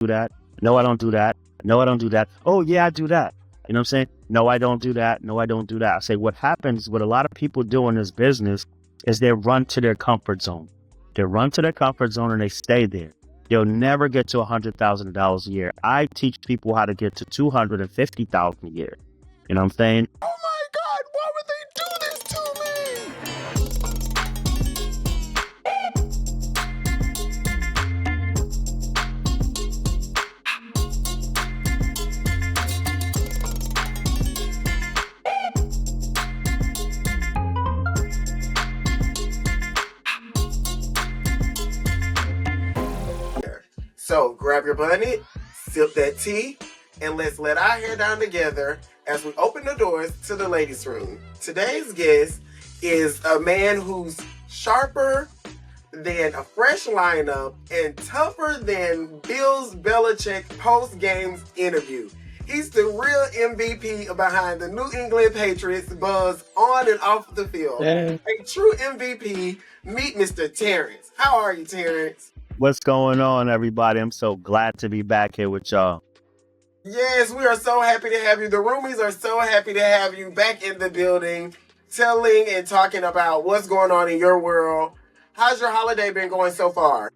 do that. No, I don't do that. No, I don't do that. Oh, yeah, I do that. You know what I'm saying? No, I don't do that. No, I don't do that. I say what happens, what a lot of people do in this business is they run to their comfort zone. They run to their comfort zone and they stay there. They'll never get to $100,000 a year. I teach people how to get to $250,000 a year. You know what I'm saying? Oh my God, why would they do this to me? So grab your bunny, sip that tea, and let's let our hair down together as we open the doors to the ladies' room. Today's guest is a man who's sharper than a fresh lineup and tougher than Bill Belichick post-games interview. He's the real MVP behind the New England Patriots buzz on and off the field. A true MVP. Meet Mr. Terrence. How are you, Terrence? What's going on, everybody? I'm so glad to be back here with y'all. Yes, we are so happy to have you. The roomies are so happy to have you back in the building, telling and talking about what's going on in your world. How's your holiday been going so far?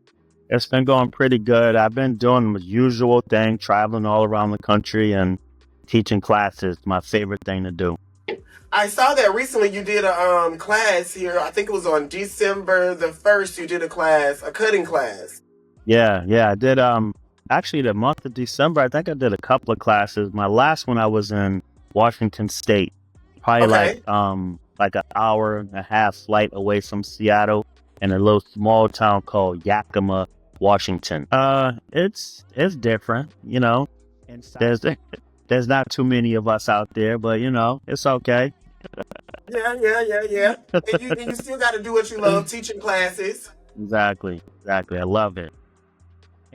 It's been going pretty good. I've been doing the usual thing, traveling all around the country and teaching classes. My favorite thing to do. I saw that recently you did a class here. I think it was on December the 1st. You did a class, a cutting class. Yeah, I did. Actually, the month of December, I think I did a couple of classes. My last one, I was in Washington State, probably like an hour and a half flight away from Seattle, in a little small town called Yakima, Washington. It's different, you know. There's not too many of us out there, but you know, it's okay. Yeah. And you still got to do what you love, teaching classes. Exactly. I love it.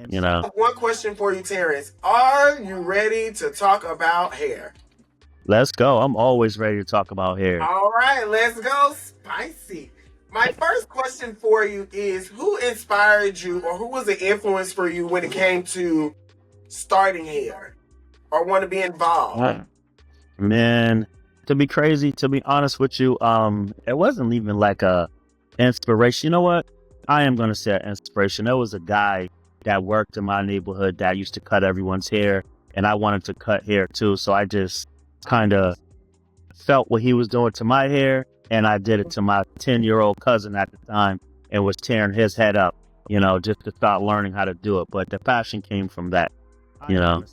You know. One question for you, Terrence. Are you ready to talk about hair? Let's go. I'm always ready to talk about hair. All right, let's go. Spicy. My first question for you is, who inspired you or who was an influence for you when it came to starting hair or want to be involved? Man, to be honest with you, it wasn't even like a inspiration. You know what? I am going to say inspiration. There was a guy that worked in my neighborhood that used to cut everyone's hair, and I wanted to cut hair too. So I just kind of felt what he was doing to my hair, and I did it to my 10-year-old cousin at the time and was tearing his head up, you know, just to start learning how to do it. But the passion came from that, you know.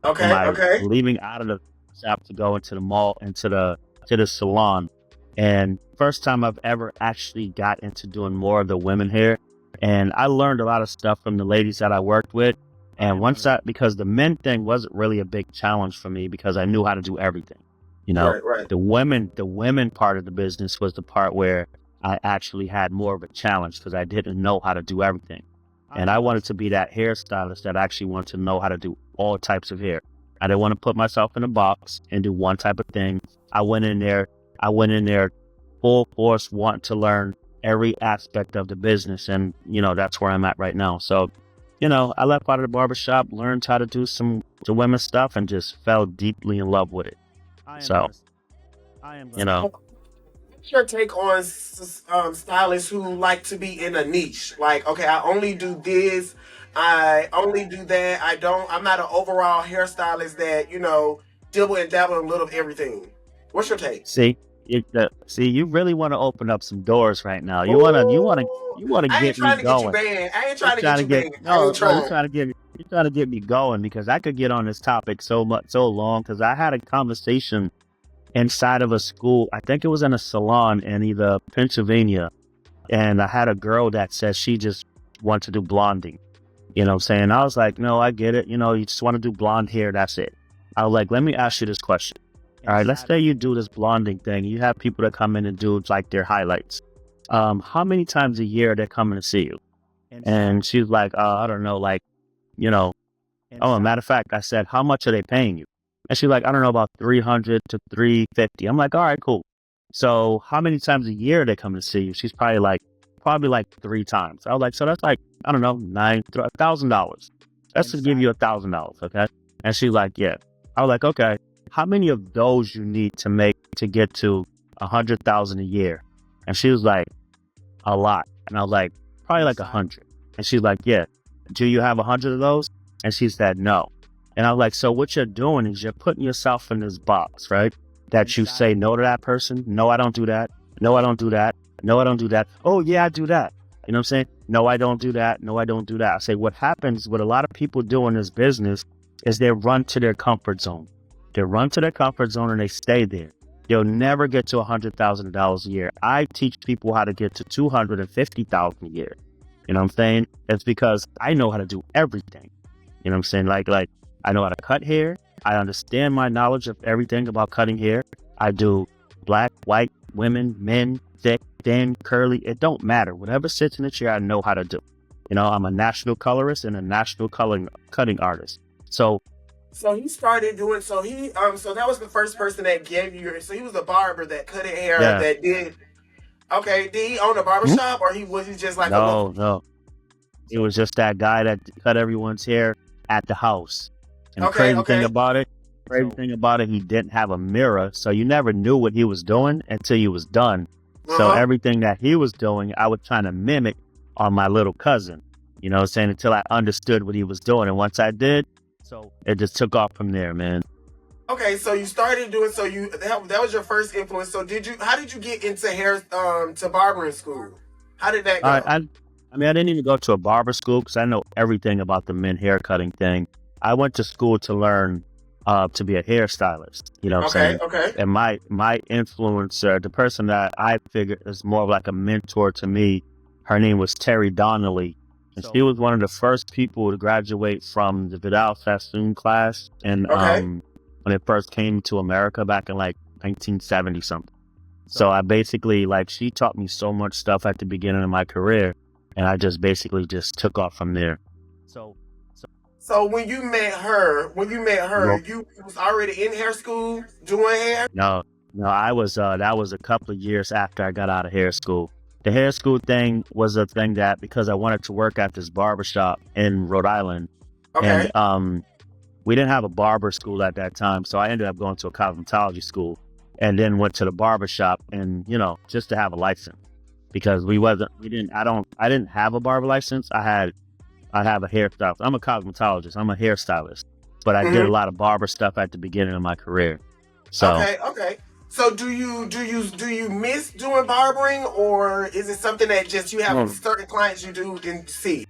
Okay. Leaving out of the shop to go into the mall, into the salon. And first time I've ever actually got into doing more of the women hair. And I learned a lot of stuff from the ladies that I worked with. And because the men thing wasn't really a big challenge for me because I knew how to do everything. You know, right. The women part of the business was the part where I actually had more of a challenge because I didn't know how to do everything. And I wanted to be that hairstylist that actually wanted to know how to do all types of hair. I didn't want to put myself in a box and do one type of thing. I went in there full force, wanting to learn every aspect of the business. And, you know, that's where I'm at right now. So, you know, I left out of the barbershop, learned how to do some women's stuff and just fell deeply in love with it. You know. What's your take on stylists who like to be in a niche? Like, okay, I only do this, I only do that. I'm not an overall hairstylist that, you know, dibble and dabble in a little of everything. What's your take? See, you really want to open up some doors right now. You want to get me going. I ain't trying to get you banned. You're trying to get me going because I could get on this topic so long because I had a conversation inside of a school. I think it was in a salon in either Pennsylvania, and I had a girl that said she just wants to do blonding. You know what I'm saying? I was like, no, I get it. You know, you just want to do blonde hair. That's it. I was like, let me ask you this question. All right, let's say you do this blonding thing. You have people that come in and do like their highlights. How many times a year they're coming to see you? And she's like, I don't know, like, you know. Oh, a matter of fact, I said, how much are they paying you? And she's like, I don't know, about $300 to $350. I'm like, all right, cool. So how many times a year are they coming to see you? She's probably like 3 times. I was like, so that's like, I don't know, $1,000. let's just give you $1,000, okay? And she's like, yeah. I was like, okay, how many of those you need to get to 100,000 a year? And she was like, a lot. And I was like, probably like 100. And she's like, yeah. Do you have 100 of those? And she said, no. And I was like, so what you're doing is you're putting yourself in this box, right? That you say no to that person. No, I don't do that. No, I don't do that. No, I don't do that. Oh, yeah, I do that. You know what I'm saying? No, I don't do that. No, I don't do that. I say what happens, what a lot of people do in this business is they run to their comfort zone. They run to their comfort zone and they stay there. They'll never get to $100,000 a year. I teach people how to get to $250,000 a year. You know what I'm saying? It's because I know how to do everything. You know what I'm saying? Like I know how to cut hair. I understand my knowledge of everything about cutting hair. I do black, white, women, men, thick, thin, curly. It don't matter. Whatever sits in the chair, I know how to do. You know, I'm a national colorist and a national cutting artist. So he started doing, so that was the first person that gave you so he was a barber that cut hair, yeah. that did, okay, did he own a barber shop, or was he just like No. It was just that guy that cut everyone's hair at the house. And the crazy thing about it, he didn't have a mirror, so you never knew what he was doing until he was done. So everything that he was doing, I was trying to mimic on my little cousin, you know what I'm saying, until I understood what he was doing. And once I did, so it just took off from there, man. Okay, so you started doing, so that was your first influence. So how did you get into hair, to barbering school? How did that go? I mean, I didn't even go to a barber school because I know everything about the men hair cutting thing. I went to school to learn to be a hairstylist. You know what I'm saying? Okay. And my influencer, the person that I figured is more of like a mentor to me, her name was Terry Donnelly. And she was one of the first people to graduate from the Vidal Sassoon class. And when it first came to America back in like 1970 something. So I basically, like, she taught me so much stuff at the beginning of my career. And I just basically just took off from there. So when you met her, you was already in hair school doing hair? No, I was, that was a couple of years after I got out of hair school. The hair school thing was a thing that, because I wanted to work at this barbershop in Rhode Island. Okay. And we didn't have a barber school at that time. So I ended up going to a cosmetology school and then went to the barbershop and, you know, just to have a license. Because I didn't have a barber license. I have a hairstylist. I'm a cosmetologist. I'm a hairstylist. But I did a lot of barber stuff at the beginning of my career. So Okay. So do you miss doing barbering, or is it something that just you have certain clients you do and see?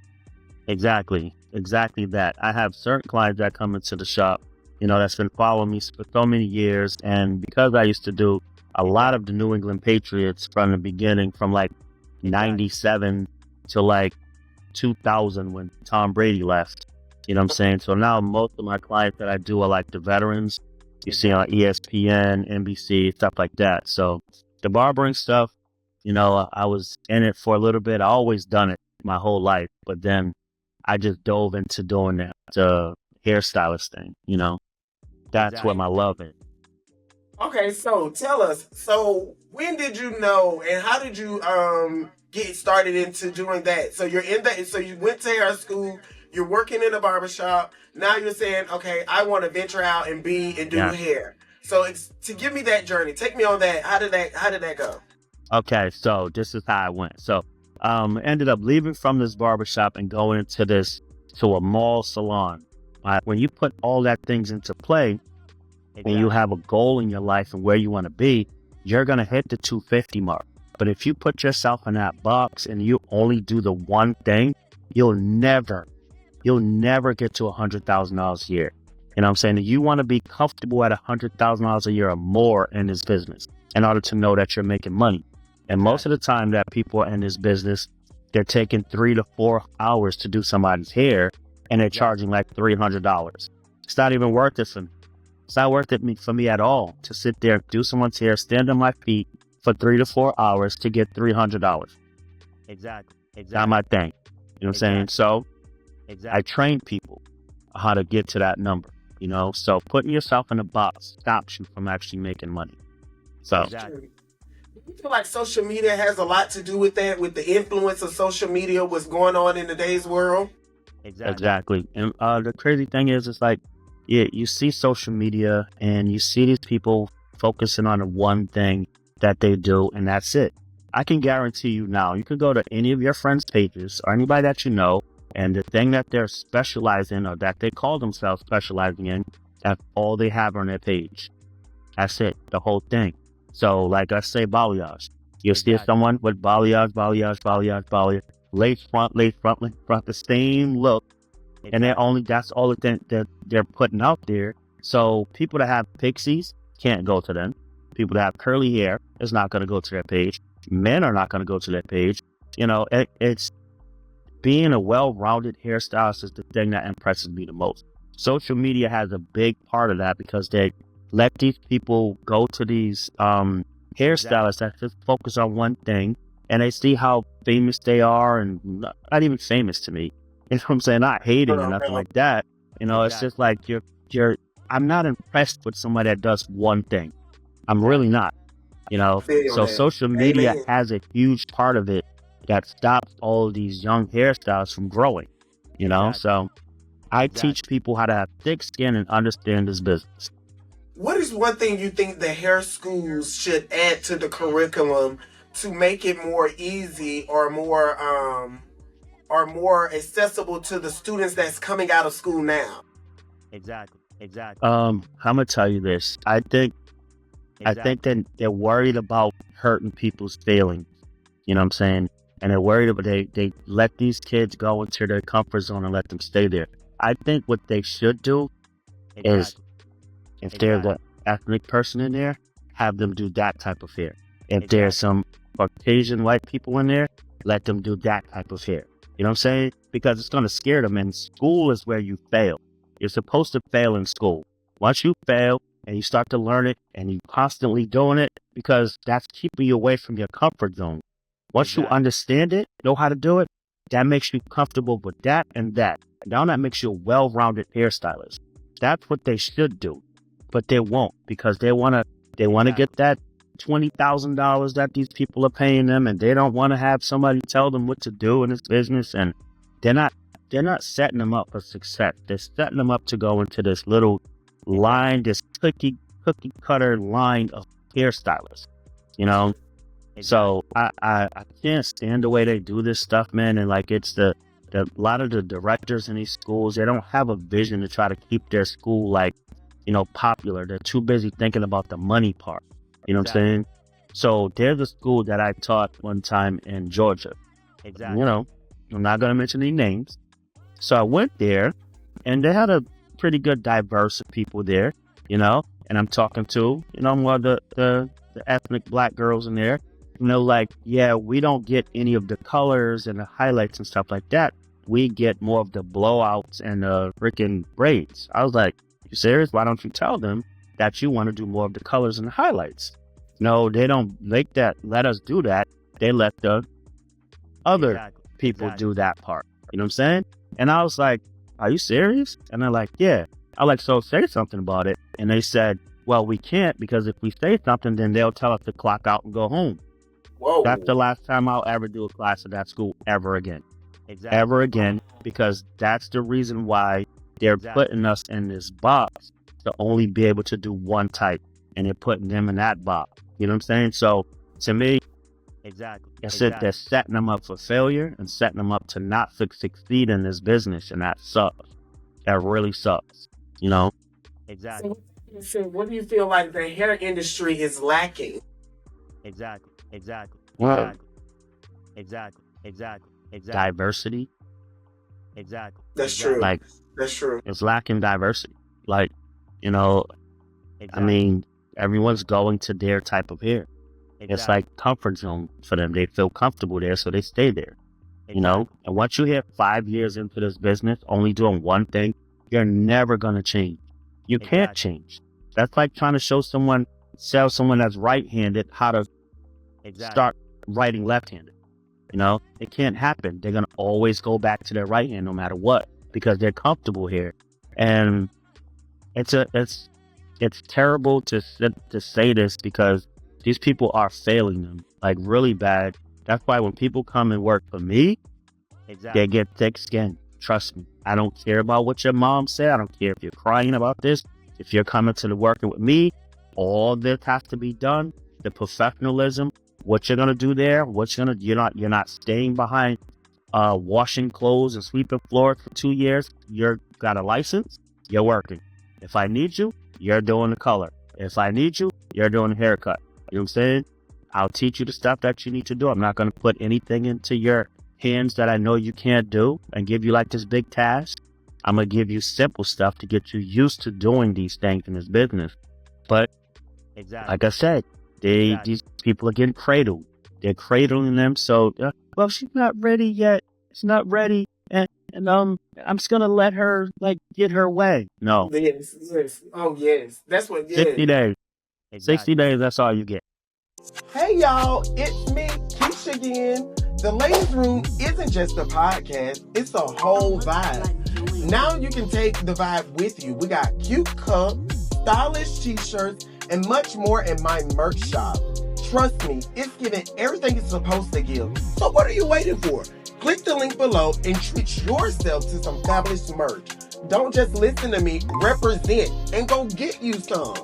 Exactly that. I have certain clients that come into the shop, you know, that's been following me for so many years. And because I used to do a lot of the New England Patriots from the beginning, from like 97 to like 2000 when Tom Brady left, you know what I'm saying? So now most of my clients that I do are like the veterans you see on ESPN, NBC, stuff like that. So the barbering stuff, you know, I was in it for a little bit. I always done it my whole life, but then I just dove into doing that hairstylist thing, you know. That's what my love is. Okay, so tell us, so when did you know and how did you get started into doing that? So so you went to hair school, you're working in a barbershop, now you're saying, okay, I want to venture out and do hair. So it's to give me that journey. Take me on that. How did that go? Okay, so this is how I went. So ended up leaving from this barbershop and going to a mall salon. When you put all that things into play and you have a goal in your life and where you want to be, you're going to hit the 250 mark. But if you put yourself in that box and you only do the one thing, you'll never get to $100,000 a year. You know what I'm saying? You want to be comfortable at $100,000 a year or more in this business in order to know that you're making money. And most of the time that people are in this business, they're taking 3 to 4 hours to do somebody's hair and they're charging like $300. It's not even worth it for me. It's not worth it for me at all to sit there, do someone's hair, stand on my feet for 3 to 4 hours to get $300. Exactly. Not my thing. You know what I'm saying? So I train people how to get to that number, you know? So putting yourself in a box stops you from actually making money. So do you feel like social media has a lot to do with that, with the influence of social media, what's going on in today's world? Exactly. And the crazy thing is, it's like, yeah, you see social media and you see these people focusing on the one thing that they do, and that's it. I can guarantee you now, you could go to any of your friends' pages or anybody that you know, and the thing that they're specialized in or that they call themselves specializing in, that's all they have on their page. That's it, the whole thing. So, like I say, balayage. You'll see someone with balayage, lace front, the same look, and that's all the thing that they're putting out there. So people that have pixies can't go to them. People that have curly hair is not going to go to their page. Men are not going to go to their page. It's being a well-rounded hairstylist is the thing that impresses me the most. Social media has a big part of that because they let these people go to these hairstylists that just focus on one thing, and they see how famous they are, and not even famous to me. You know what I'm saying? Not hating or nothing like that. It's just like I'm not impressed with somebody that does one thing. I'm really not. So social media has a huge part of it that stops all of these young hairstylists from growing. So I teach people how to have thick skin and understand this business. What is one thing you think the hair schools should add to the curriculum to make it more easy or more accessible to the students that's coming out of school now? Exactly. I'm gonna tell you this. I think that they're worried about hurting people's feelings. You know what I'm saying? And they're worried about they let these kids go into their comfort zone and let them stay there. I think what they should do is, if there's an ethnic person in there, have them do that type of hair. If there's some Caucasian white people in there, let them do that type of hair. You know what I'm saying? Because it's going to scare them. And school is where you fail. You're supposed to fail in school. Once you fail and you start to learn it and you constantly doing it, because that's keeping you away from your comfort zone. Once you understand it, know how to do it, that makes you comfortable with that and that. Now that makes you a well-rounded hairstylist. That's what they should do. But they won't, because they want to get that $20,000 that these people are paying them, and they don't want to have somebody tell them what to do in this business. And they're not setting them up for success. They're setting them up to go into this little line, this cookie cutter line of hairstylists. So I can't stand the way they do this stuff, man. And like, it's a lot of the directors in these schools, they don't have a vision to try to keep their school popular. They're too busy thinking about the money part. You know what I'm saying? So there's a school that I taught one time in Georgia. I'm not going to mention any names. So I went there, and they had a pretty good diverse of people there, and I'm talking to, more of the ethnic black girls in there. Like, yeah, we don't get any of the colors and the highlights and stuff like that. We get more of the blowouts and the freaking braids. I was like, you serious? Why don't you tell them that you want to do more of the colors and the highlights? No, they don't let us do that. They let the other people do that part. You know what I'm saying? And I was like, are you serious? And they're like, yeah. I like, so say something about it. And they said, well, we can't, because if we say something, then they'll tell us to clock out and go home. Whoa. That's the last time I'll ever do a class at that school ever again. Ever again, because that's the reason why they're putting us in this box to only be able to do one type, and they're putting them in that box. You know what I'm saying? So to me, that's it. They're setting them up for failure and setting them up to not succeed in this business, and that sucks. That really sucks. So what do you feel like the hair industry is lacking? Diversity. That's true. Like, that's true. It's lacking diversity. Like, I mean, everyone's going to their type of hair. It's like comfort zone for them. They feel comfortable there, so they stay there. And once you hit 5 years into this business, only doing one thing, you're never gonna change. You can't change. That's like trying to sell someone that's right-handed how to start writing left-handed. It can't happen. They're gonna always go back to their right hand no matter what, because they're comfortable here. And it's terrible to say this, because these people are failing them like really bad. That's why when people come and work for me, they get thick skin. Trust me. I don't care about what your mom said. I don't care if you're crying about this. If you're coming to the working with me, all this has to be done. The professionalism, what you're gonna do there, you're not staying behind washing clothes and sweeping floors for 2 years. You're got a license, you're working. If I need you, you're doing the color. If I need you, you're doing the haircut. You know what I'm saying? I'll teach you the stuff that you need to do. I'm not going to put anything into your hands that I know you can't do and give you like this big task. I'm going to give you simple stuff to get you used to doing these things in this business. But like I said, these people are getting cradled. They're cradling them. So, well, she's not ready yet. She's not ready. And I'm just going to let her like get her way. No. Yes, yes. Oh, yes. That's what, 60 yes. days. 60 days, that's all you get. Hey, y'all. It's me, Keisha again. The Ladies Room isn't just a podcast. It's a whole vibe. Now you can take the vibe with you. We got cute cups, stylish t-shirts, and much more in my merch shop. Trust me, it's giving everything it's supposed to give. So what are you waiting for? Click the link below and treat yourself to some fabulous merch. Don't just listen to me, represent, and go get you some.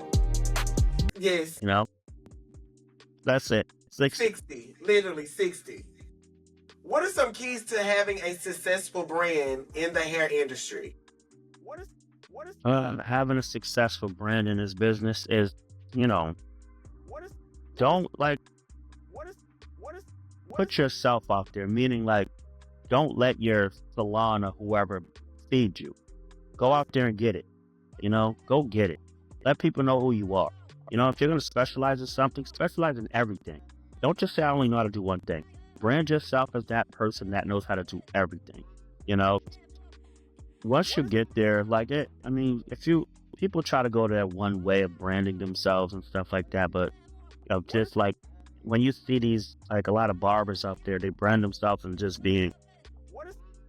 Yes. You know? That's it. 60. Literally 60. What are some keys to having a successful brand in the hair industry? Having a successful brand in this business is, don't put yourself out there, meaning like, don't let your salon or whoever feed you. Go out there and get it. Go get it. Let people know who you are. If you're going to specialize in something, specialize in everything. Don't just say, I only know how to do one thing. Brand yourself as that person that knows how to do everything. Once you get there, people try to go to that one way of branding themselves and stuff like that, but just like when you see these, like a lot of barbers out there, they brand themselves and just being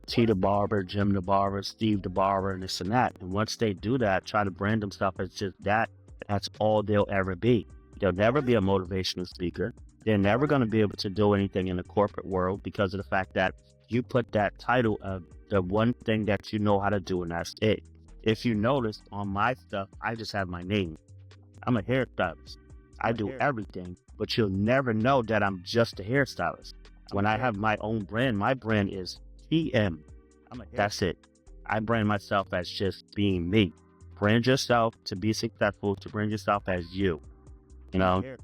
T the barber, Jim the barber, Steve the barber, and this and that. And once they do that, try to brand themselves as just that, that's all they'll ever be. They'll never be a motivational speaker. They're never going to be able to do anything in the corporate world because of the fact that you put that title of the one thing that you know how to do, and that's it. If you notice on my stuff, I just have my name. I'm a hairstylist. I do everything, but you'll never know that I'm just a hairstylist. When I have my own brand, my brand is TM. That's it. I brand myself as just being me. Brand yourself to be successful, to brand yourself as you.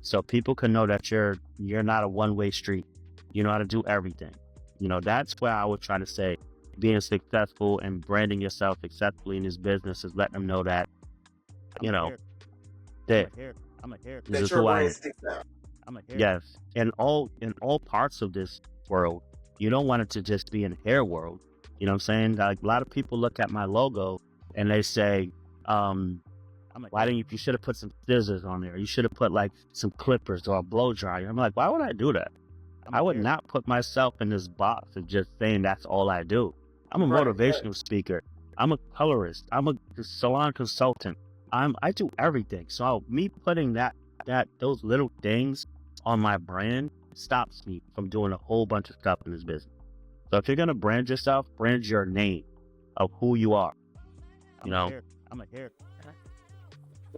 So people can know that you're not a one-way street. You know how to do everything. That's where I would try to say being successful and branding yourself successfully in this business is letting them know that, this is who I am. Yes. In all parts of this world, you don't want it to just be in the hair world. You know what I'm saying? Like a lot of people look at my logo and they say, why didn't you should have put some scissors on there. You should have put like some clippers or a blow dryer. I'm like, why would I do that? I would not put myself in this box of just saying that's all I do. I'm a motivational speaker. I'm a colorist. I'm a salon consultant. I do everything. So me putting those little things on my brand stops me from doing a whole bunch of stuff in this business. So if you're gonna brand yourself, brand your name of who you are. I'm a hair.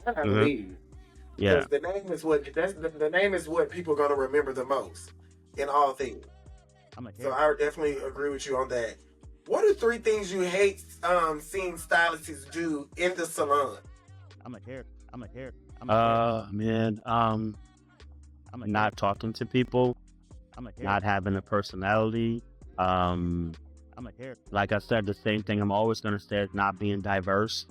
I believe. Yeah. The name is what people are gonna remember the most in all things. So I would definitely agree with you on that. What are 3 things you hate seeing stylists do in the salon? Not talking to people, not having a personality. Like I said, the same thing I'm always gonna say is not being diverse.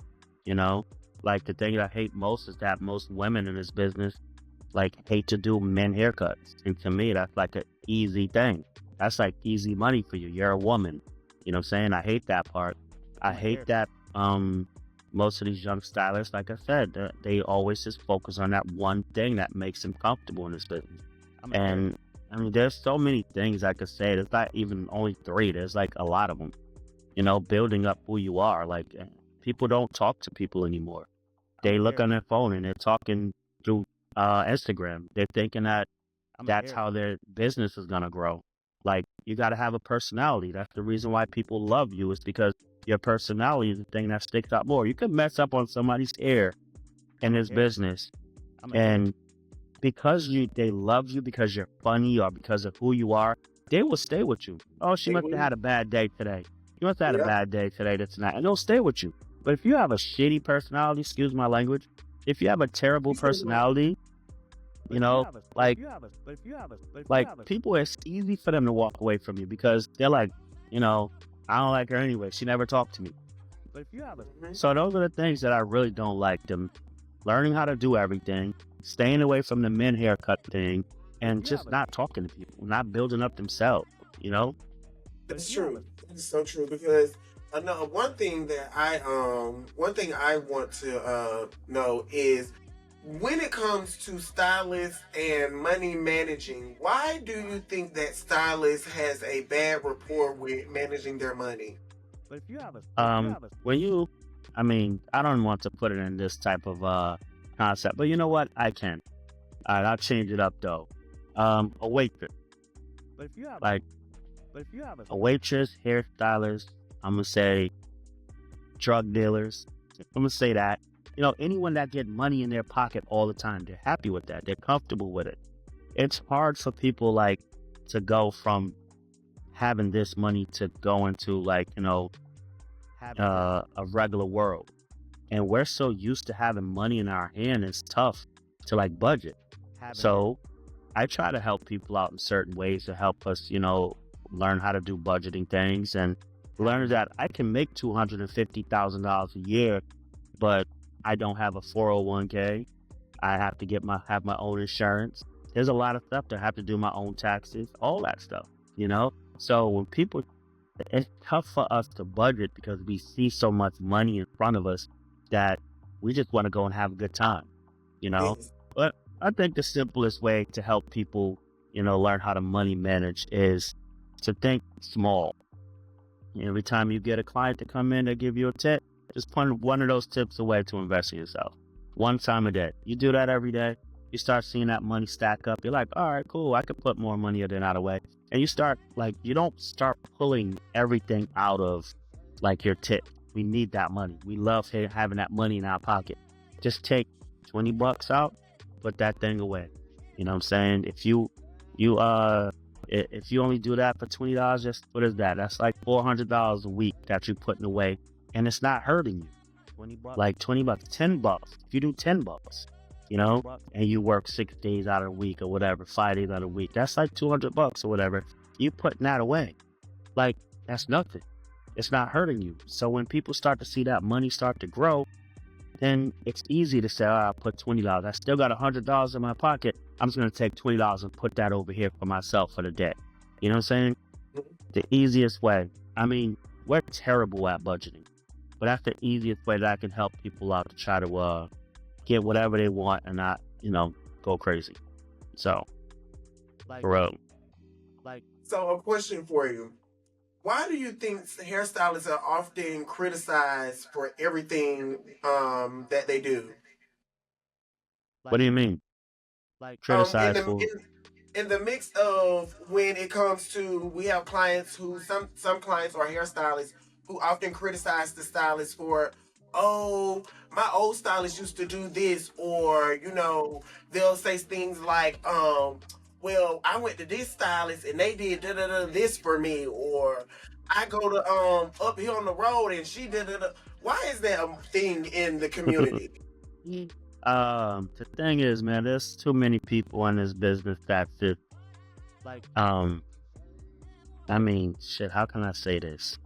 Like the thing that I hate most is that most women in this business hate to do men haircuts. And to me, that's like an easy thing. That's like easy money for you. You're a woman. You know what I'm saying? I hate that part. I hate that most of these young stylists, like I said, they always just focus on that one thing that makes them comfortable in this business. And there's so many things I could say. There's not even only 3. There's like a lot of them. Building up who you are. Like people don't talk to people anymore. They look on their phone and they're talking through Instagram. They're thinking that that's how their business is gonna grow. Like, you got to have a personality. That's the reason why people love you, is because your personality is the thing that sticks out more. You could mess up on somebody's hair in this business, and because they love you because you're funny or because of who you are, they will stay with you. Oh, she They must have will. had a bad day today. She must have had a Yep. bad day today, that's not, and they'll stay with you. But if you have a shitty personality, excuse my language, if you have a terrible You said what? personality, you know, like people, it's easy for them to walk away from you because they're like, you know, I don't like her anyway. She never talked to me. Mhm. So those are the things that I really don't like. Them learning how to do everything, staying away from the men haircut thing, and just not talking to people, not building up themselves. You know? That's true. It's so true because another one thing I want to know is when it comes to stylists and money managing, why do you think that stylists has a bad rapport with managing their money? When you, I mean, I don't want to put it in this type of concept, but you know what? I can. All right, I'll change it up though. A waitress, like a waitress, hairstylist. I'm gonna say drug dealers. I'm gonna say that. You know, anyone that get money in their pocket all the time, they're happy with that. They're comfortable with it. It's hard for people like to go from having this money to go into like, you know, a regular world. And we're so used to having money in our hand, it's tough to like budget. So I try to help people out in certain ways to help us, you know, learn how to do budgeting things and learn that I can make $250,000 a year, but I don't have a 401k. I have to have my own insurance. There's a lot of stuff that I have to do my own taxes, all that stuff, you know? So when people, it's tough for us to budget because we see so much money in front of us that we just want to go and have a good time, you know? Yes. But I think the simplest way to help people, you know, learn how to money manage is to think small. Every time you get a client to come in to give you a tip, just put one of those tips away to invest in yourself. One time a day. You do that every day, you start seeing that money stack up. You're like, all right, cool, I could put more money in and out of the way. And you start, like, you don't start pulling everything out of, like, your tip. We need that money. We love having that money in our pocket. Just take $20 out, put that thing away. You know what I'm saying? If you only do that for $20, just what is that? That's like $400 a week that you're putting away, and it's not hurting you. Like $20, $10. If you do $10, you know, and you work 6 days out of the week or whatever, 5 days out of the week, that's like $200 or whatever. You putting that away, like that's nothing. It's not hurting you. So when people start to see that money start to grow, then it's easy to say, oh, I'll put $20. I still got $100 in my pocket. I'm just going to take $20 and put that over here for myself for the day. You know what I'm saying? The easiest way. I mean, we're terrible at budgeting, but that's the easiest way that I can help people out to try to get whatever they want and not, you know, go crazy. So, for real. So a question for you. Why do you think hairstylists are often criticized for everything that they do? What do you mean? In Criticize the for? in the mix of when it comes to we have clients who some clients or hairstylists who often criticize the stylist for, oh, my old stylist used to do this, or you know, they'll say things like well, I went to this stylist and they did da da da this for me, or I go to up here on the road and she did da da. Why is that a thing in the community? The thing is, man, there's too many people in this business that just, um, I mean, shit, how can I say this?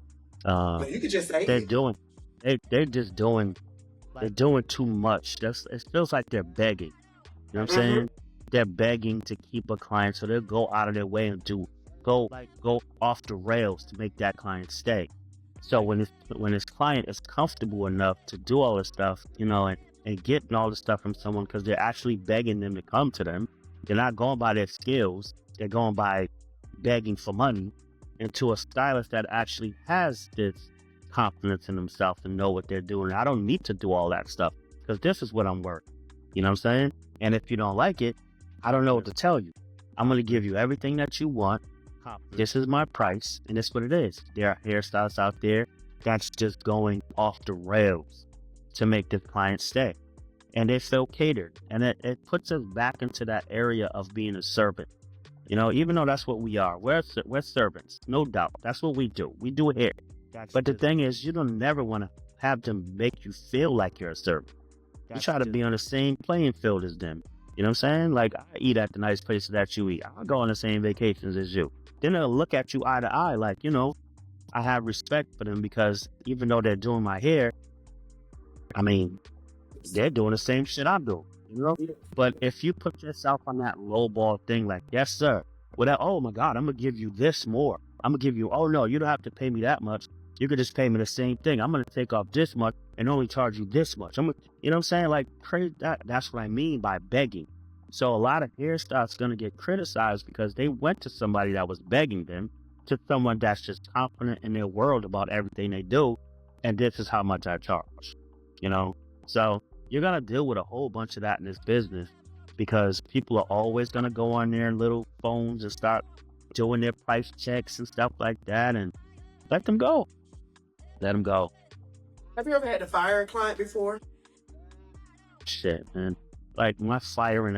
No, you could just say They're it. doing, they're just doing, they're doing too much. It feels like they're begging. You know what I'm Mm-hmm. saying? They're begging to keep a client, so they'll go out of their way and go off the rails to make that client stay. So when this client is comfortable enough to do all this stuff, you know, and getting all this stuff from someone because they're actually begging them to come to them, they're not going by their skills. They're going by begging for money, and to a stylist that actually has this confidence in themselves and know what they're doing. I don't need to do all that stuff because this is what I'm worth. You know what I'm saying? And if you don't like it, I don't know what to tell you. I'm going to give you everything that you want, This is my price, and that's what it is. There are hairstylists out there that's just going off the rails to make the client stay. And they feel catered. And it puts us back into that area of being a servant. You know, even though that's what we are. We're servants, no doubt. That's what we do. We do hair. But the thing is, you don't never want to have them make you feel like you're a servant. You try to be on the same playing field as them. You know what I'm saying? Like, I eat at the nice places that you eat. I'll go on the same vacations as you. Then they'll look at you eye to eye like, you know, I have respect for them because even though they're doing my hair, I mean, they're doing the same shit I'm doing, you know? But if you put yourself on that lowball thing like, yes, sir, without, oh my God, I'm going to give you this more. I'm going to give you, oh no, you don't have to pay me that much. You could just pay me the same thing. I'm going to take off this much and only charge you this much. You know what I'm saying? Like, crazy. That's what I mean by begging. So a lot of hairstylists are going to get criticized because they went to somebody that was begging them to someone that's just confident in their world about everything they do. And this is how much I charge, you know? So you're going to deal with a whole bunch of that in this business because people are always going to go on their little phones and start doing their price checks and stuff like that, and let them go. Let them go. Have you ever had to fire a client before? Shit, man. Like, my firing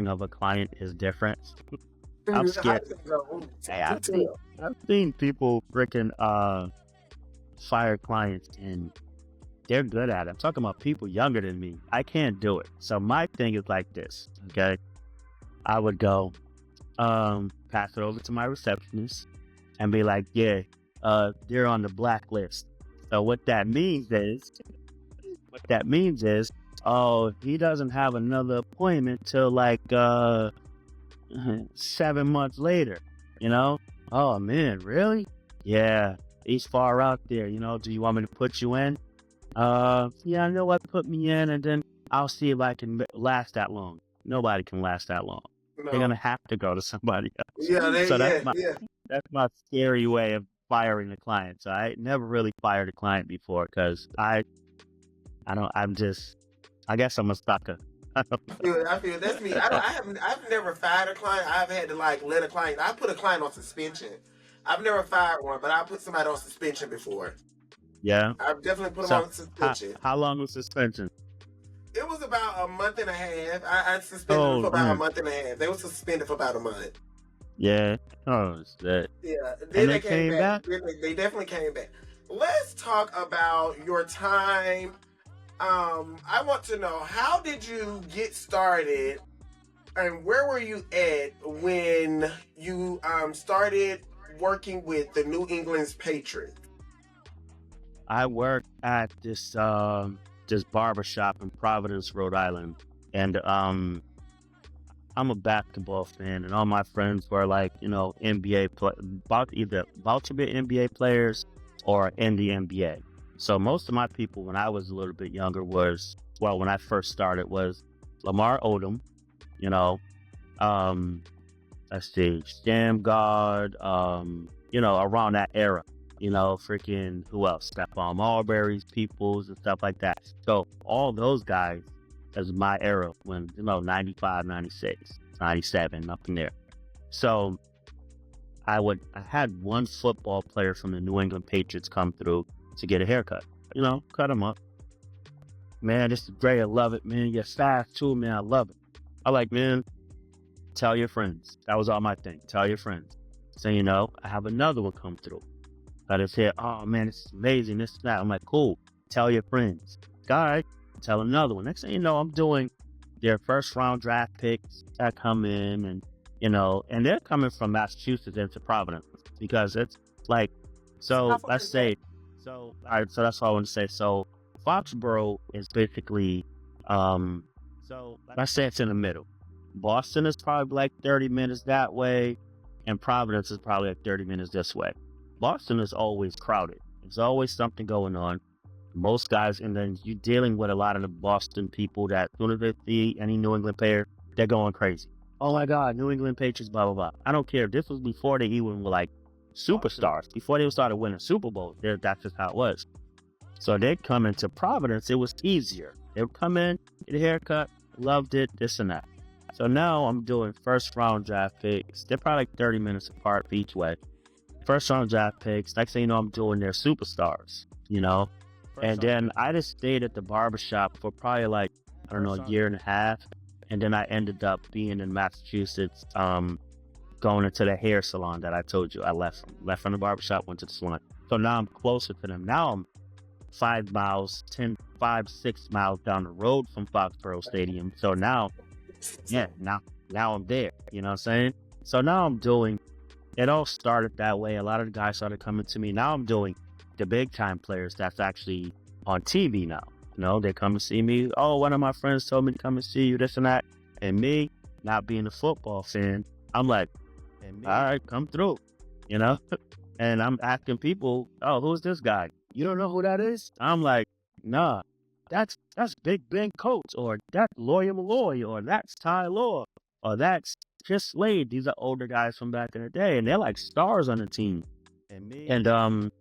of a client is different. I'm scared. Hey, I've seen people freaking fire clients, and they're good at it. I'm talking about people younger than me. I can't do it. So my thing is like this, okay? I would go, pass it over to my receptionist and be like, yeah, they're on the blacklist. So what that means is, oh, he doesn't have another appointment till like 7 months later, you know? Oh man, really? Yeah, he's far out there, you know? Do you want me to put you in? Yeah, I know what, put me in, and then I'll see if I can last that long. Nobody can last that long. No. They're gonna have to go to somebody else. Yeah, so that's my scary way of firing the client. So I never really fired a client before because I guess I'm a sucker. I feel that's me. I've never fired a client. I've had to like let a client. I put a client on suspension. I've never fired one, but I put somebody on suspension before. Yeah, I've definitely put them on suspension. How long was suspension? It was about a month and a half. I suspended them for about a month and a half. They were suspended for about a month. Yeah. Oh, shit. Yeah. Then they came back. They definitely came back. Let's talk about your time. I want to know, how did you get started and where were you at when you started working with the New England Patriots? I worked at this barber shop in Providence, Rhode Island, and I'm a basketball fan, and all my friends were like, you know, NBA about to be NBA players or in the NBA. So most of my people, when I was a little bit younger, when I first started, was Lamar Odom, you know, let's see, Shamgard, you know, around that era. You know, freaking, who else? Stephon Marbury's peoples and stuff like that. So all those guys, as my era, when, you know, 95, 96, 97, up in there. So I had one football player from the New England Patriots come through to get a haircut. You know, cut him up. Man, this is great. I love it, man. You're fast too, man. I love it. I like, man, tell your friends. That was all my thing. Tell your friends. So, you know, I have another one come through. I just said, oh man, this is amazing, this and that. I'm like, cool, tell your friends. All right, tell another one. Next thing you know, I'm doing their first round draft picks that come in, and, you know, and they're coming from Massachusetts into Providence because it's like, so let's say, so, all right, so that's all I want to say. So Foxborough is basically, so let's say it's in the middle. Boston is probably like 30 minutes that way, and Providence is probably like 30 minutes this way. Boston is always crowded. There's always something going on. Most guys, and then you're dealing with a lot of the Boston people that as soon as they see any New England player, they're going crazy. Oh my God, New England Patriots, blah, blah, blah. I don't care. This was before they even were like superstars. Before they started winning Super Bowls, that's just how it was. So they'd come into Providence. It was easier. They would come in, get a haircut, loved it, this and that. So now I'm doing first round draft picks. They're probably like 30 minutes apart each way. First round draft picks. Next thing you know, I'm doing their superstars, you know? And then I just stayed at the barbershop for probably like, I don't know, a year and a half. And then I ended up being in Massachusetts, going into the hair salon that I told you I left from. Left from the barbershop, went to the salon. So now I'm closer to them. Now I'm 5 miles, 6 miles down the road from Foxborough Stadium. So now, yeah, now I'm there. You know what I'm saying? So now I'm doing, it all started that way. A lot of the guys started coming to me. Now I'm doing the big time players that's actually on TV now. You know, they come to see me. Oh, one of my friends told me to come and see you, this and that. And me, not being a football fan, I'm like, all right, come through, you know? And I'm asking people, oh, who's this guy? You don't know who that is? I'm like, nah, that's Big Ben Coates, or that's Lawyer Malloy, or that's Ty Law, or that's Chris Slade. These are older guys from back in the day, and they're like stars on the team. And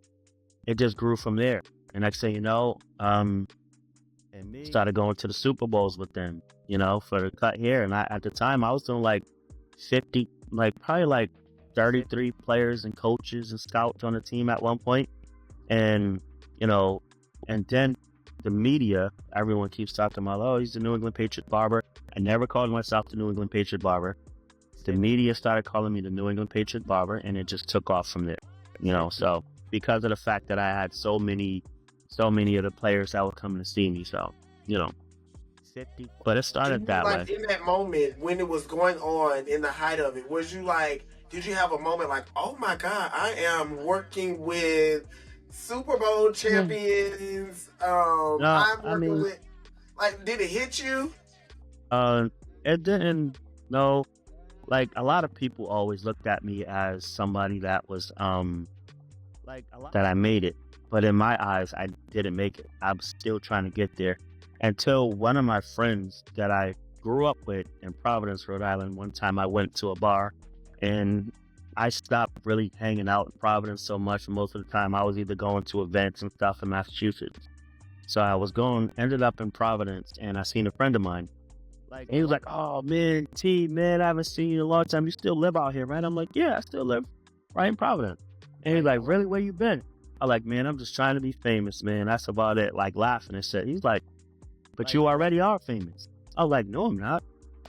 it just grew from there. And next thing you know, started going to the Super Bowls with them, you know, for the cut hair. And at the time, I was doing like 50, probably like 33 players and coaches and scouts on the team at one point. And, you know, and then the media, everyone keeps talking about, oh, he's the New England Patriot barber. I never called myself the New England Patriot barber. The media started calling me the New England Patriot barber, and it just took off from there, you know. So because of the fact that I had so many of the players that were coming to see me, so, you know. But it started that way. In that moment when it was going on, in the height of it, was you like, did you have a moment like, oh my God, I am working with Super Bowl champions? I'm working with, like, did it hit you? It didn't. No, like a lot of people always looked at me as somebody that was that I made it, but in my eyes, I didn't make it. I'm still trying to get there. Until one of my friends that I grew up with in Providence, Rhode Island, one time I went to a bar, and I stopped really hanging out in Providence so much. Most of the time I was either going to events and stuff in Massachusetts. So I was ended up in Providence, and I seen a friend of mine. And he was like, oh man, T, man, I haven't seen you in a long time. You still live out here, right? I'm like, yeah, I still live right in Providence. And he's like, really, where you been? I'm like, man, I'm just trying to be famous, man. That's about it. Like, laughing and shit. He's like, but you already are famous. I was like, no, I'm not.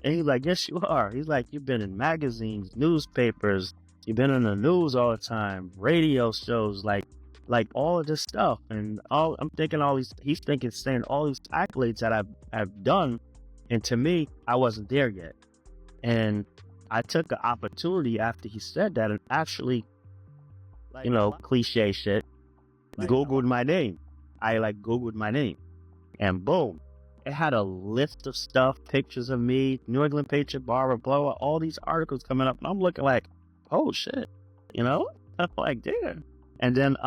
And he's like, yes, you are. He's like, you've been in magazines, newspapers, you've been in the news all the time, radio shows, like all of this stuff. And I'm thinking he's thinking, saying all these accolades that I've done. And to me, I wasn't there yet. And I took the opportunity after he said that and actually, you know, cliche shit, Googled my name. I Googled my name, and boom, it had a list of stuff, pictures of me, New England Patriot barber, blah, blah, all these articles coming up. And I'm looking like, oh shit, you know? I'm like, damn. And then,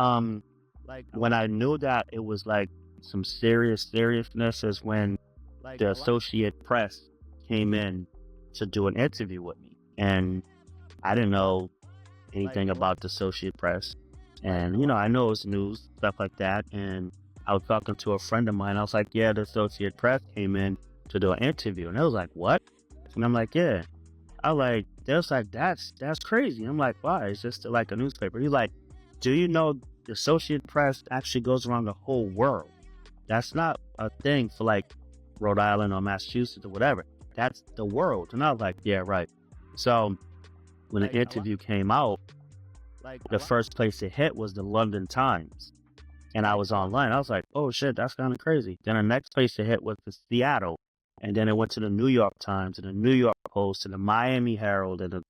when I knew that it was like some seriousness is when the Associate Press came in to do an interview with me. And I didn't know anything about the Associate Press. And, you know, I know it's news, stuff like that. And I was talking to a friend of mine. I was like, yeah, the Associate Press came in to do an interview. And they was like, what? And I'm like, yeah. I was like, they was like, that's crazy. I'm like, why? It's just like a newspaper. He's like, do you know the Associate Press actually goes around the whole world? That's not a thing for like Rhode Island or Massachusetts or whatever. That's the world. And I was like, yeah, right. So when the interview came out, the first place it hit was the London Times. And I was online. I was like, oh shit, that's kind of crazy. Then the next place it hit was the Seattle. And then it went to the New York Times and the New York Post and the Miami Herald and the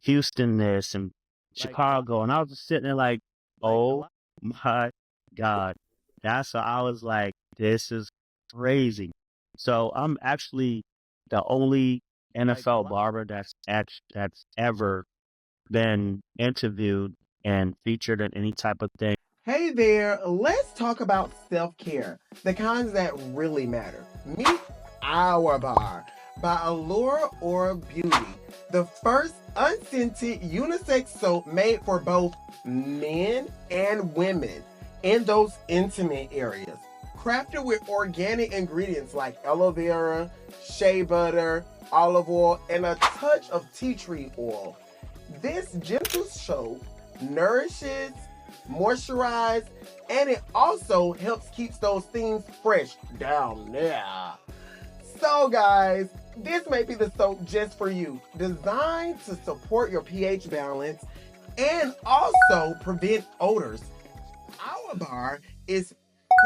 Houston this and Chicago. And I was just sitting there like, oh my God. That's how I was like, this is crazy. So I'm actually the only NFL barber that's ever been interviewed and featured in any type of thing. Hey there, let's talk about self-care, the kinds that really matter. Meet Our Bar by Allure or Beauty, the first unscented unisex soap made for both men and women in those intimate areas. crafted with organic ingredients like aloe vera, shea butter, olive oil, and a touch of tea tree oil. This gentle soap nourishes, moisturizes, and it also helps keep those things fresh down there. So guys, this may be the soap just for you, designed to support your pH balance and also prevent odors. Our bar is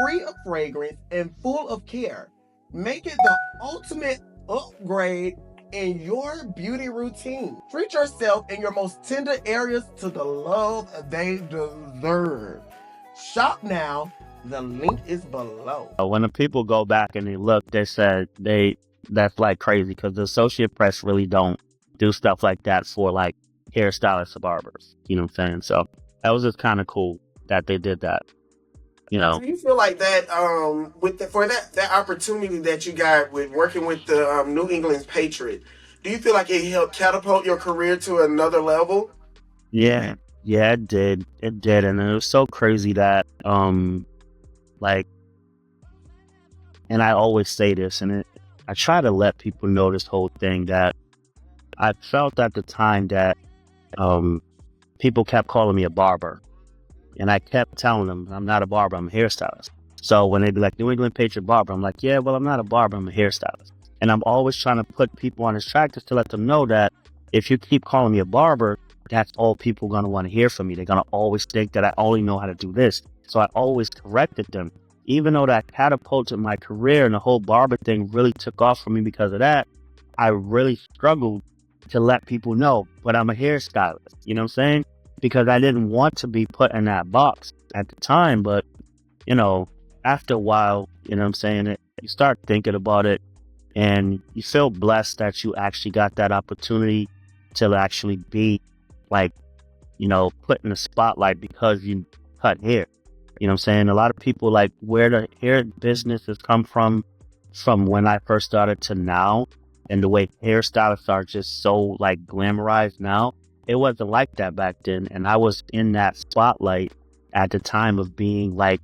free of fragrance and full of care. Make it the ultimate upgrade in your beauty routine. Treat yourself in your most tender areas to the love they deserve. Shop now. The link is below. When the people go back and they look, they said that's like crazy because the Associate Press really don't do stuff like that for like hairstylists or barbers. You know what I'm saying? So that was just kind of cool that they did that. You know. Do you feel like that for that opportunity that you got with working with the New England Patriots, do you feel like it helped catapult your career to another level? Yeah, it did, and it was so crazy that like, and I always say this, and I try to let people know this whole thing that I felt at the time that people kept calling me a barber. And I kept telling them, I'm not a barber, I'm a hairstylist. So when they'd be like, New England Patriot barber, I'm like, yeah, well, I'm not a barber, I'm a hairstylist. And I'm always trying to put people on this track just to let them know that if you keep calling me a barber, that's all people are going to want to hear from me. They're going to always think that I only know how to do this. So I always corrected them. Even though that catapulted my career and the whole barber thing really took off for me because of that, I really struggled to let people know, but I'm a hairstylist. You know what I'm saying? Because I didn't want to be put in that box at the time. But, you know, after a while, you know what I'm saying, you start thinking about it and you feel blessed that you actually got that opportunity to actually be like, you know, put in the spotlight because you cut hair. You know what I'm saying? A lot of people like where the hair business has come from when I first started to now, and the way hairstylists are just so like glamorized now. It wasn't like that back then, and I was in that spotlight at the time of being like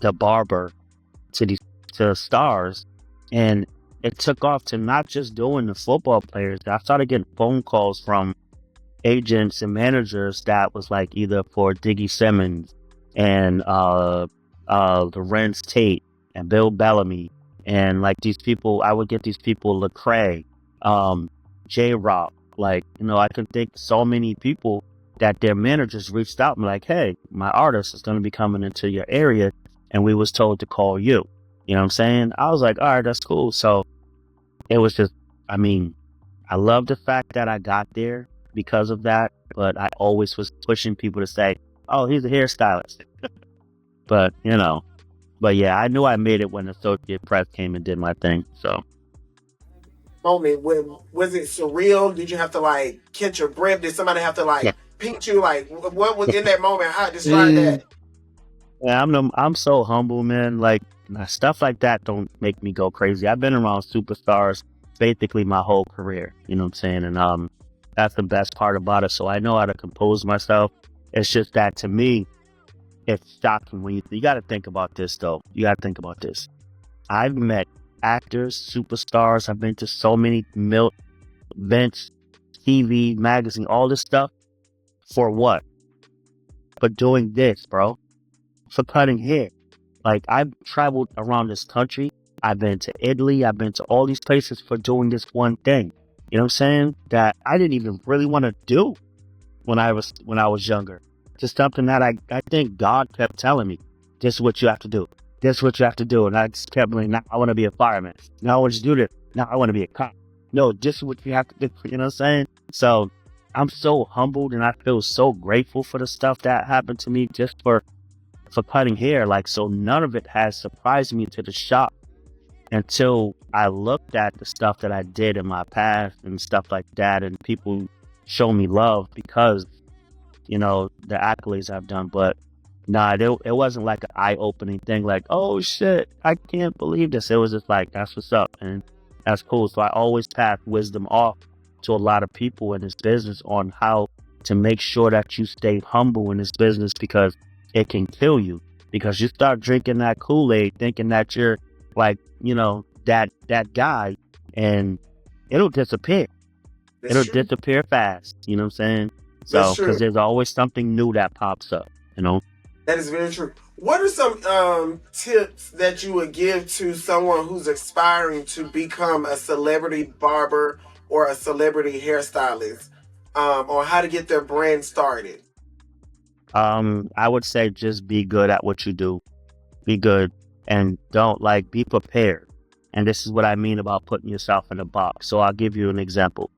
the barber to the stars, and it took off to not just doing the football players. I started getting phone calls from agents and managers that was like either for Diggy Simmons and Lorenz Tate and Bill Bellamy, and like these people, I would get these people Lecrae, J-Rock. Like, you know, I can think so many people that their managers reached out and like, hey, my artist is going to be coming into your area and we was told to call you. You know what I'm saying? I was like, all right, that's cool. So it was just, I mean, I love the fact that I got there because of that, but I always was pushing people to say, oh, he's a hairstylist. But, you know, yeah, I knew I made it when the Associate Press came and did my thing. So. Moment was it surreal? Did you have to like catch your breath? Did somebody have to like pinch you? Like what was in that moment? How describe that? Yeah, I'm so humble, man. Like stuff like that don't make me go crazy. I've been around superstars basically my whole career. You know what I'm saying? And that's the best part about it. So I know how to compose myself. It's just that to me, it's shocking when you got to think about this though. You got to think about this. I've met actors, superstars. I've been to so many events, TV, magazine, all this stuff. For what? For doing this, bro. For cutting hair. Like, I've traveled around this country. I've been to Italy. I've been to all these places for doing this one thing. You know what I'm saying? That I didn't even really want to do when I was younger. Just something that I think God kept telling me, this is what you have to do. This is what you have to do. And I just kept like, now I want to be a fireman. Now I want to do this. Now I want to be a cop. No, this is what you have to do. You know what I'm saying? So I'm so humbled and I feel so grateful for the stuff that happened to me just for cutting hair. Like, so none of it has surprised me to the shock until I looked at the stuff that I did in my past and stuff like that. And people show me love because, you know, the accolades I've done. But nah, it wasn't like an eye-opening thing like, oh shit, I can't believe this. It was just like, that's what's up, and that's cool. So I always pass wisdom off to a lot of people in this business on how to make sure that you stay humble in this business because it can kill you. because you start drinking that Kool-Aid thinking that you're like, that guy, and it'll disappear. That's It'll true. disappear fast. You know what I'm saying? That's So, because true. there's always something new that pops up, you know? That is very true. What are some tips that you would give to someone who's aspiring to become a celebrity barber or a celebrity hairstylist, on how to get their brand started? I would say just be good at what you do. Be good, and don't, be prepared. And this is what I mean about putting yourself in a box. So I'll give you an example.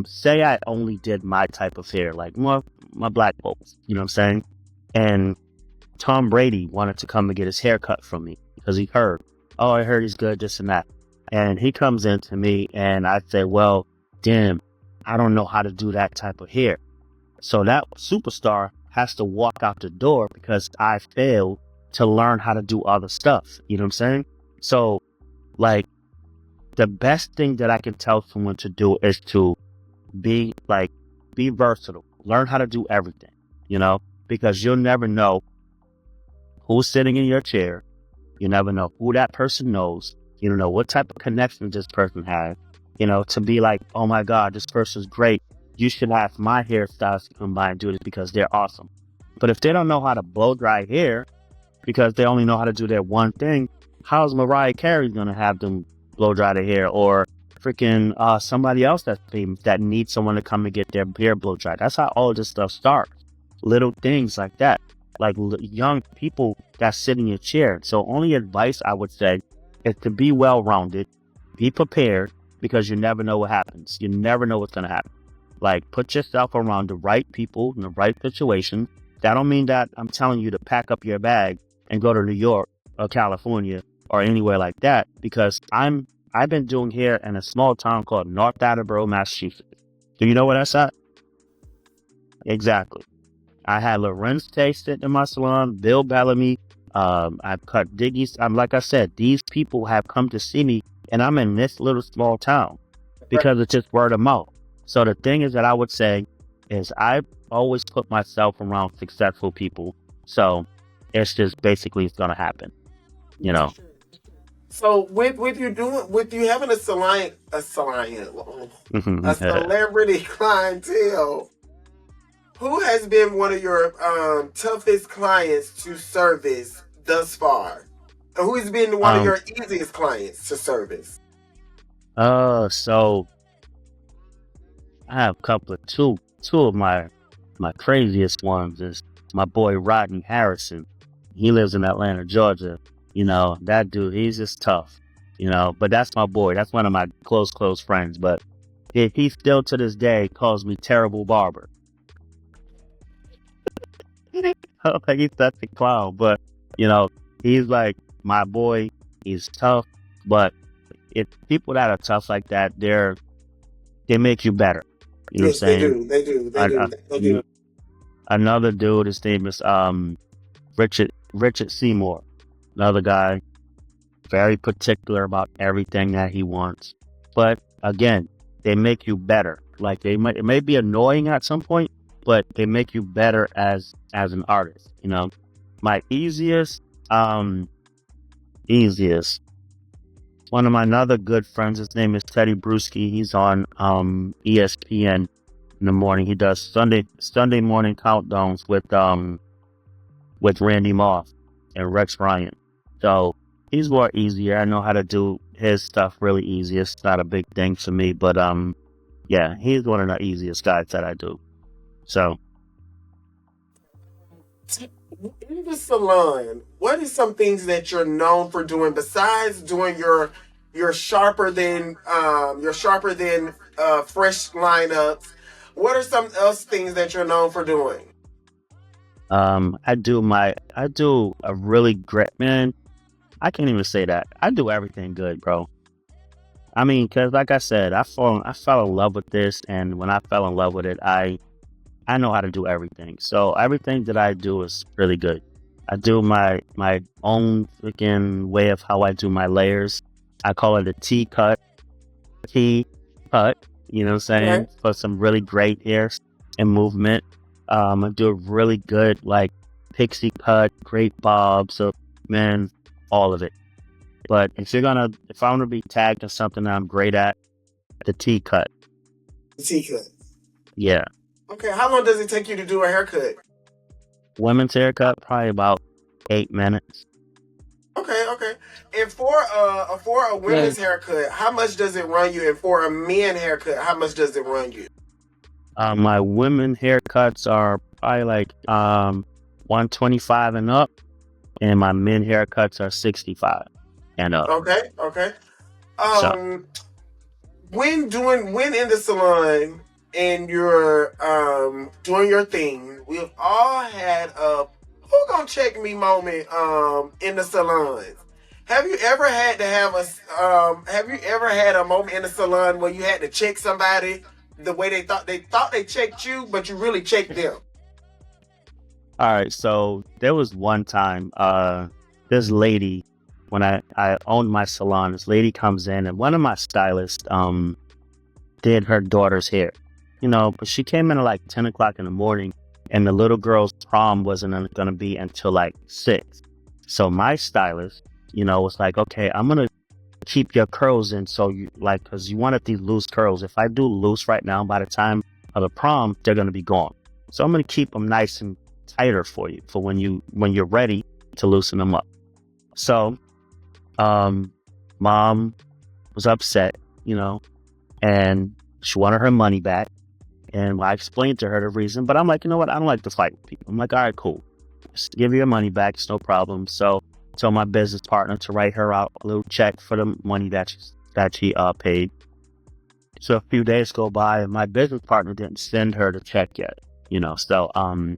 Say I only did my type of hair, like more my black folks, you know what I'm saying? And Tom Brady wanted to come and get his hair cut from me because he heard, oh, I heard he's good, this and that. And he comes into me and I say, well, damn, I don't know how to do that type of hair. So that superstar has to walk out the door because I failed to learn how to do other stuff. You know what I'm saying? So, like, the best thing that I can tell someone to do is to be versatile. Learn how to do everything, because you'll never know who's sitting in your chair. You never know who that person knows. You don't know what type of connection this person has, to be like, oh my God, this person's great. You should have my hairstylist come by and do this because they're awesome. But if they don't know how to blow dry hair because they only know how to do their one thing, how's Mariah Carey going to have them blow dry their hair, or freaking somebody else that's famous that needs someone to come and get their hair blow dried? That's how all this stuff starts. Little things like that, like young people that sit in your chair. So only advice I would say is to be well-rounded, be prepared, because you never know what happens. You never know what's going to happen. Like, put yourself around the right people in the right situation. That don't mean that I'm telling you to pack up your bag and go to New York or California or anywhere like that, because I've been doing hair in a small town called North Attleboro, Massachusetts. Do you know where that's at? Exactly. I had Lorenz Tay sitting in my salon, Bill Bellamy. I've cut Diggy's. Like I said, these people have come to see me, and I'm in this little small town because it's just word of mouth. So the thing is that I would say is I always put myself around successful people. So it's just basically it's gonna happen, So with you having a celebrity clientele, who has been one of your toughest clients to service thus far? And who has been one of your easiest clients to service? So I have a couple of two of my craziest ones is my boy Rodney Harrison. He lives in Atlanta, Georgia. That dude, he's just tough. But that's my boy. That's one of my close friends. But he still to this day calls me Terrible Barber. Like, he's such a clown, but he's like my boy. He's tough, but it's people that are tough like that, they make you better. You know what I'm saying? They do. Another dude, his name is Richard Seymour. Another guy, very particular about everything that he wants. But again, they make you better. Like, it may be annoying at some point, but they make you better as an artist. My easiest, one of my other good friends, his name is Teddy Bruschi. He's on ESPN in the morning. He does Sunday morning countdowns with Randy Moss and Rex Ryan. So he's more easier. I know how to do his stuff really easy. It's not a big thing for me, but yeah, he's one of the easiest guys that I do. So in the salon, what is some things that you're known for doing besides doing your sharper than fresh lineups? What are some else things that you're known for doing? I do a really great, man. I can't even say that. I do everything good, bro. I mean, because like I said, I fell in love with this, and when I fell in love with it, I know how to do everything. So everything that I do is really good. I do my own freaking way of how I do my layers. I call it a T-cut. You know what I'm saying? Okay. For some really great hair and movement. I do a really good, pixie cut, great bob. So, man, all of it. But if I want to be tagged in something that I'm great at, the T cut. The T-cut. Yeah. Okay, how long does it take you to do a haircut? Women's haircut, probably about 8 minutes. Okay. And for a women's haircut, how much does it run you? And for a men haircut, how much does it run you? My women haircuts are probably like 125 and up, and my men haircuts are 65 and up. Okay. So, When in the salon and you're doing your thing, we've all had a who gonna check me moment in the salons. Have you ever had a moment in the salon where you had to check somebody the way they thought they checked you, but you really checked them? all right. So there was one time, this lady, when I owned my salon, this lady comes in, and one of my stylists did her daughter's hair, but she came in at like 10 o'clock in the morning, and the little girl's prom wasn't going to be until like 6. So my stylist, was like, okay, I'm going to keep your curls in. So because you wanted these loose curls. If I do loose right now, by the time of the prom, they're going to be gone. So I'm going to keep them nice and tighter for you for when you're ready to loosen them up. So, mom was upset, and she wanted her money back. And I explained to her the reason, but I'm like, you know what? I don't like to fight with people. I'm like, all right, cool. Just give you your money back. It's no problem. So I told my business partner to write her out a little check for the money that she paid. So a few days go by, and my business partner didn't send her the check yet, So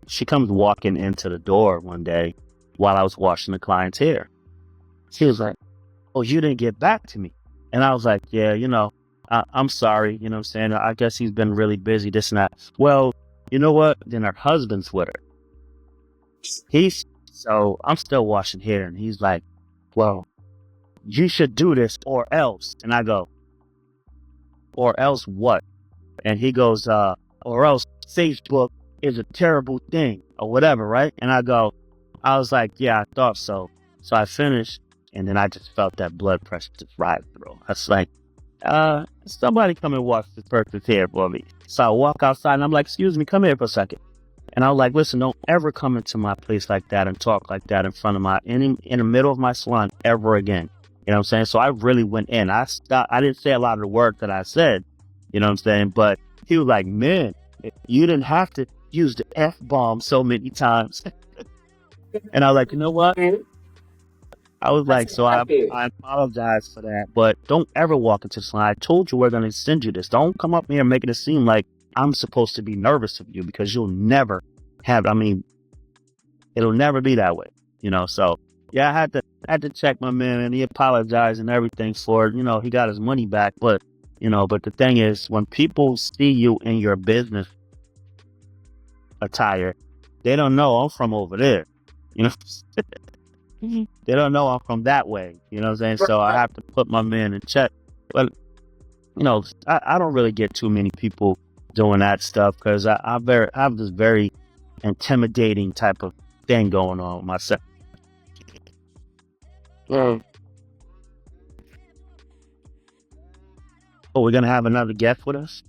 she comes walking into the door one day while I was washing the client's hair. She was like, oh, you didn't get back to me. And I was like, yeah, I'm sorry, you know what I'm saying? I guess he's been really busy, this and that. Well, you know what? Then her husband's with her. So I'm still washing hair, and he's like, well, you should do this or else. And I go, or else what? And he goes, or else Facebook is a terrible thing or whatever, right? And I was like, yeah, I thought so. So I finished, and then I just felt that blood pressure just rise through. I was like, somebody come and wash this person's hair for me. So I walk outside, and I'm like, excuse me, come here for a second. And I was like, listen, don't ever come into my place like that and talk like that in front of in the middle of my salon ever again. You know what I'm saying? So I really went in. I didn't say a lot of the words that I said, you know what I'm saying? But he was like, man, you didn't have to use the F-bomb so many times. And I was like, you know what? I was like, so I apologize for that, but don't ever walk into the salon. I told you we're going to send you this. Don't come up here and make it seem like I'm supposed to be nervous of you, because you'll never it'll never be that way, So yeah, I had to check my man, and he apologized and everything for it. He got his money back, but the thing is, when people see you in your business attire, they don't know I'm from over there, They don't know I'm from that way, you know what I'm saying? So I have to put my man in check. But, I don't really get too many people doing that stuff, because I have this very intimidating type of thing going on with myself. Oh, we're going to have another guest with us?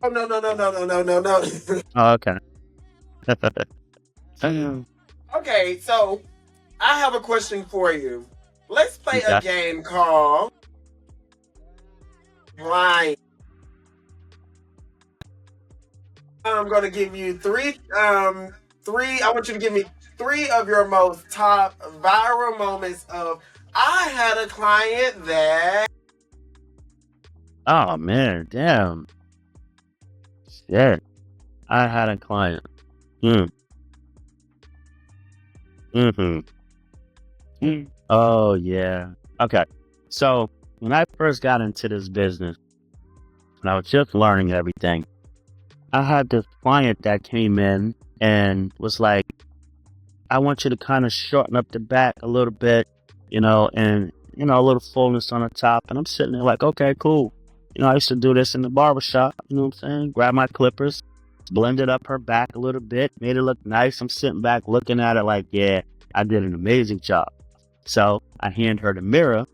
Oh, no. Oh, okay. Okay, so I have a question for you. Let's play a game called Lying. I'm going to give you three. I want you to give me 3 of your most top viral moments of, I had a client that. Oh, man, damn. Shit. I had a client. Oh, yeah. Okay. So when I first got into this business, when I was just learning everything, I had this client that came in and was like, I want you to kind of shorten up the back a little bit, and, a little fullness on the top. And I'm sitting there like, okay, cool. I used to do this in the barber shop, you know what I'm saying? Grab my clippers, blended up her back a little bit, made it look nice. I'm sitting back looking at it like, yeah, I did an amazing job. So I hand her the mirror.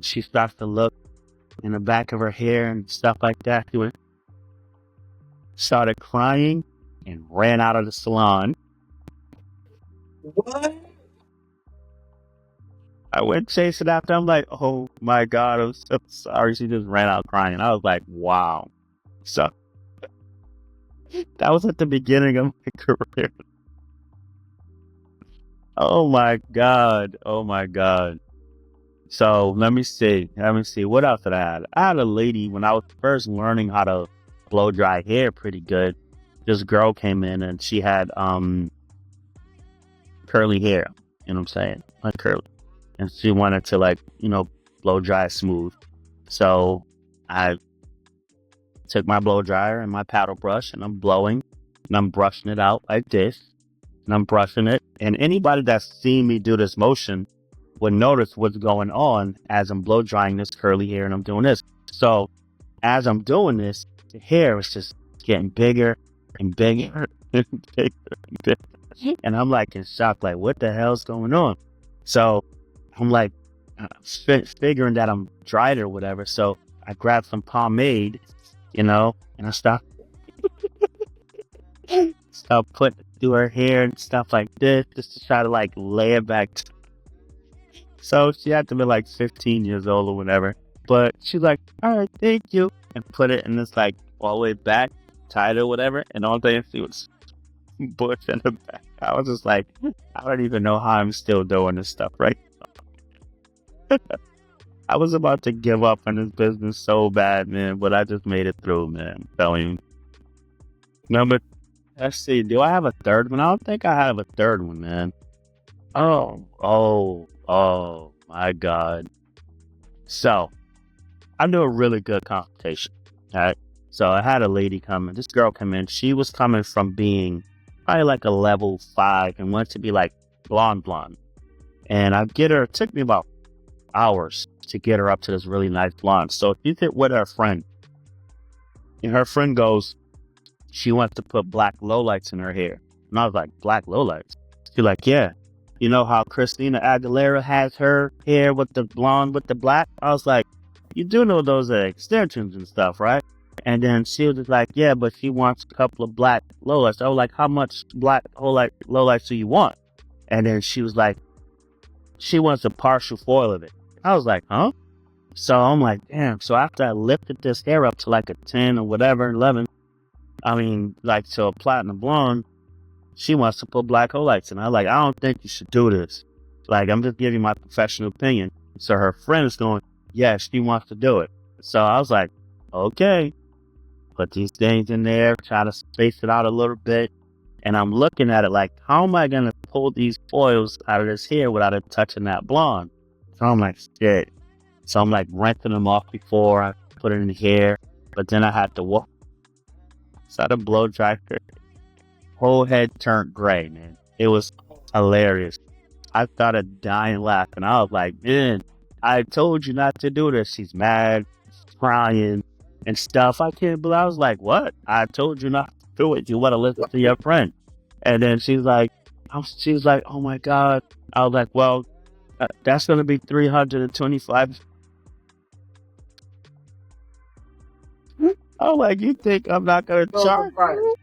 She starts to look in the back of her hair and stuff like that. She started crying and ran out of the salon. What? I went chasing after. I'm like, oh my God, I'm so sorry. She just ran out crying. I was like, wow. So that was at the beginning of my career. Oh my God. Oh my God. So let me see. What else did I have? I had a lady when I was first learning how to blow dry hair pretty good. This girl came in and she had curly hair. You know what I'm saying? Like curly. And she wanted to blow dry smooth. So I took my blow dryer and my paddle brush and I'm blowing and I'm brushing it out like this. And I'm brushing it. And anybody that's seen me do this motion would notice what's going on as I'm blow drying this curly hair and I'm doing this. So as I'm doing this, the hair is just getting bigger and bigger and bigger and bigger. And I'm like in shock, like, what the hell's going on? So I'm like figuring that I'm dried or whatever. So I grabbed some pomade, and I start putting it through her hair and stuff like this, just to try to like lay it back. So she had to be like 15 years old or whatever. But she's like, all right, thank you. And put it in this like all the way back, tied or whatever. And all day she was bush in the back. I was just like, I don't even know how I'm still doing this stuff, right? I was about to give up on this business so bad, man. But I just made it through, man. I'm telling you. Number, let's see. Do I have a third one? I don't think I have a third one, man. Oh my God. So I do a really good consultation. All right. So I had a lady come in. This girl come in. She was coming from being probably like a level 5 and wanted to be like blonde. And it took me about hours to get her up to this really nice blonde. So she's hit with her friend. And her friend goes, she wants to put black lowlights in her hair. And I was like, black lowlights? She's like, yeah. You know how Christina Aguilera has her hair with the blonde with the black? I was like, you do know those are extensions and stuff, right? And then she was just like, yeah, but she wants a couple of black lowlights. I was like, how much black lowlights do you want? And then she was like, she wants a partial foil of it. I was like, huh? So I'm like, damn. So after I lifted this hair up to like a 10 or whatever, 11, like to a platinum blonde, she wants to put black highlights. And I like, I don't think you should do this. Like, I'm just giving my professional opinion. So her friend is going, yeah, she wants to do it. So I was like, okay. Put these things in there, try to space it out a little bit. And I'm looking at it like, how am I going to pull these foils out of this hair without it touching that blonde? So I'm like, shit. So I'm like rinsing them off before I put it in the hair. But then I had to walk. So the blow dry her. Whole head turned gray, man. It was hilarious. I started dying laughing. I was like, man, I told you not to do this. She's mad, crying, and stuff. I can't believe. I was like, what? I told you not to do it. You want to listen to your friend. And then she's like, oh my God. I was like, well, that's going to be $325. I was like, you think I'm not going to charge you?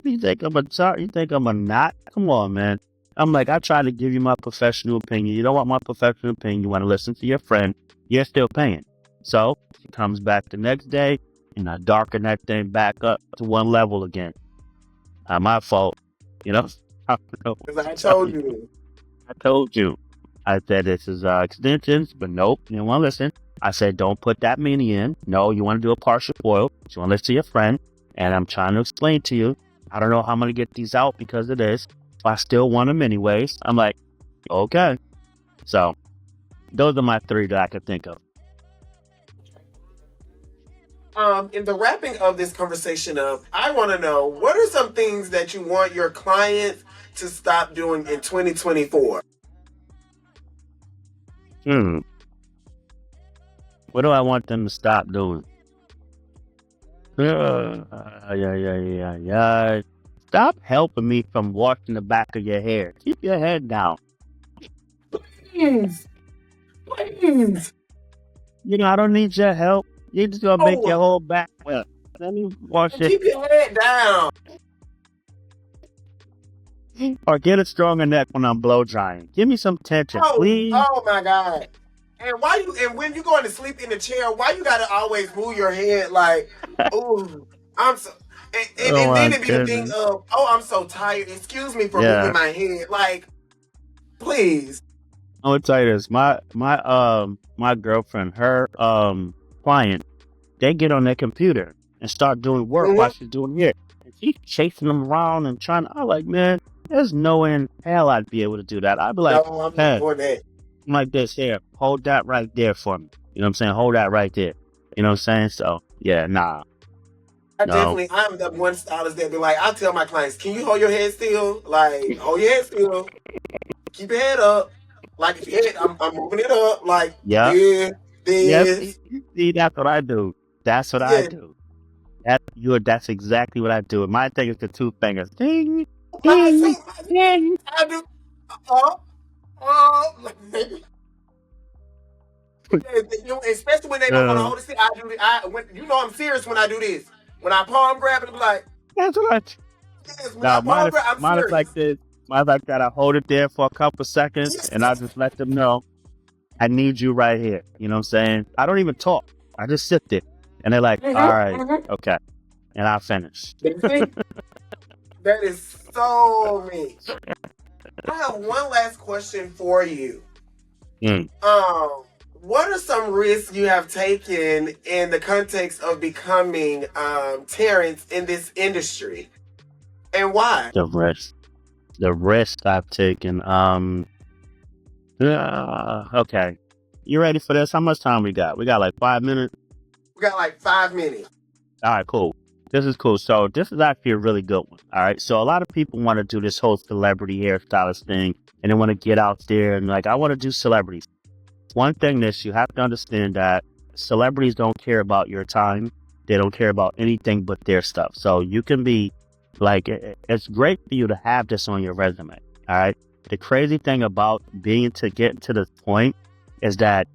You think I'm a charge? You think I'm a not? Come on, man. I'm like, I try to give you my professional opinion. You don't want my professional opinion. You want to listen to your friend. You're still paying. So she comes back the next day, and I darken that thing back up to one level again. Not my fault, you know. Because I told you. I told you. I said this is extensions, but nope, you don't want to listen. I said don't put that many in. No, you want to do a partial foil. You want to listen to your friend, and I'm trying to explain to you. I don't know how I'm going to get these out because of this. I still want them anyways. I'm like, okay. So those are my 3 that I could think of. In the wrapping of this conversation up, I want to know, what are some things that you want your clients to stop doing in 2024? What do I want them to stop doing? Yeah. Stop helping me from washing the back of your hair. Keep your head down. Please, please. I don't need your help. You just gonna make your Oh, whole back wet. Let me wash it. keep your head down. Or get a stronger neck when I'm blow drying. Give me some tension, please. Oh my God. And when you going to sleep in the chair, why you gotta always move your head like, ooh, I'm so Oh and my then it be the thing goodness. of, oh, I'm so tired. Excuse me for moving Yeah. my head. Like, please. I'm gonna tell you this. My girlfriend, her client, they get on their computer and start doing work while Mm-hmm. she's doing here. And she's chasing them around and trying to, I'm like, man, there's no way in hell I'd be able to do that. I'd be No, like, I'm not hey, doing that. I'm like this here, hold that right there for me. You know what I'm saying? Hold that right there. You know what I'm saying? So yeah, nah, no. I'm the one stylist that be like, I tell my clients, can you hold your head still? Like, hold your head still. Keep your head up. Like, if your head, I'm moving it up. Like, Yep. this, Yep. this. See, that's what I do. That's what I Yeah. do. That's exactly what I do. My thing is the two fingers. Ding, I ding, see. ding. I do. Up, up. Especially when they don't want to Uh, hold it still. I do. I'm serious when I do this. When I palm grab it, I'm like, that's what I do. yes. When I Now, palm grab, I'm mine is like serious. this. Mine's like that. I hold it there for a couple seconds Yes. and I just let them know I need you right here. You know what I'm saying? I don't even talk. I just sit there. And they're like, all right, okay. And I finish. See? That is so me. I have one last question for you. Mm. What are some risks you have taken in the context of becoming Terrence in this industry, and why? The risk I've taken. Okay. You ready for this? How much time we got? We got like 5 minutes. We got like 5 minutes. All right, cool. This is cool. So this is actually a really good one. All right. So a lot of people want to do this whole celebrity hairstylist thing and they want to get out there and like, I want to do celebrities. One thing is you have to understand that celebrities don't care about your time. They don't care about anything but their stuff. So you can be like, it's great for you to have this on your resume. All right. The crazy thing about being to get to this point is that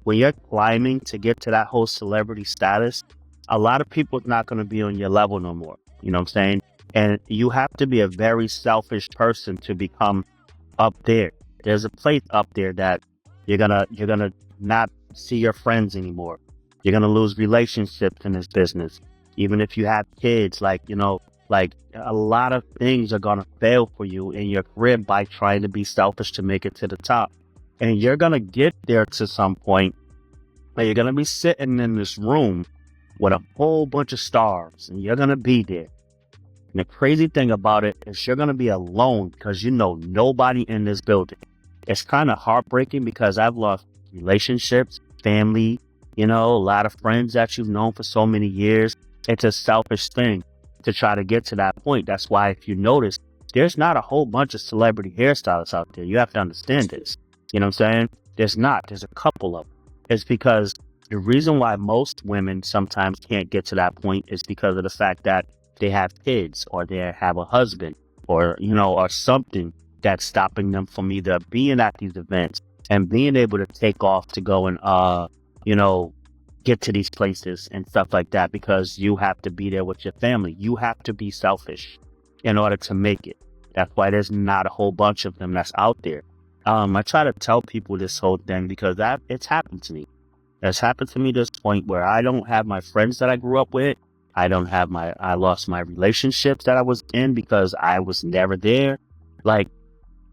when you're climbing to get to that whole celebrity status, a lot of people is not going to be on your level no more. You know what I'm saying? And you have to be a very selfish person to become up there. There's a place up there that you're gonna not see your friends anymore. You're gonna lose relationships in this business. Even if you have kids, like a lot of things are gonna fail for you in your career by trying to be selfish to make it to the top. And you're gonna get there to some point, but you're gonna be sitting in this room with a whole bunch of stars, and you're gonna be there. And the crazy thing about it is you're going to be alone because you know nobody in this building. It's kind of heartbreaking because I've lost relationships, family, a lot of friends that you've known for so many years. It's a selfish thing to try to get to that point. That's why if you notice, there's not a whole bunch of celebrity hairstylists out there. You have to understand this. You know what I'm saying? There's a couple of them. It's because the reason why most women sometimes can't get to that point is because of the fact that they have kids or they have a husband or something that's stopping them from either being at these events and being able to take off to go and get to these places and stuff like that, because you have to be there with your family. You have to be selfish in order to make it. That's why there's not a whole bunch of them that's out there. I try to tell people this whole thing because it's happened to me. It's happened to me to this point where I don't have my friends that I grew up with. I lost my relationships that I was in because I was never there. Like,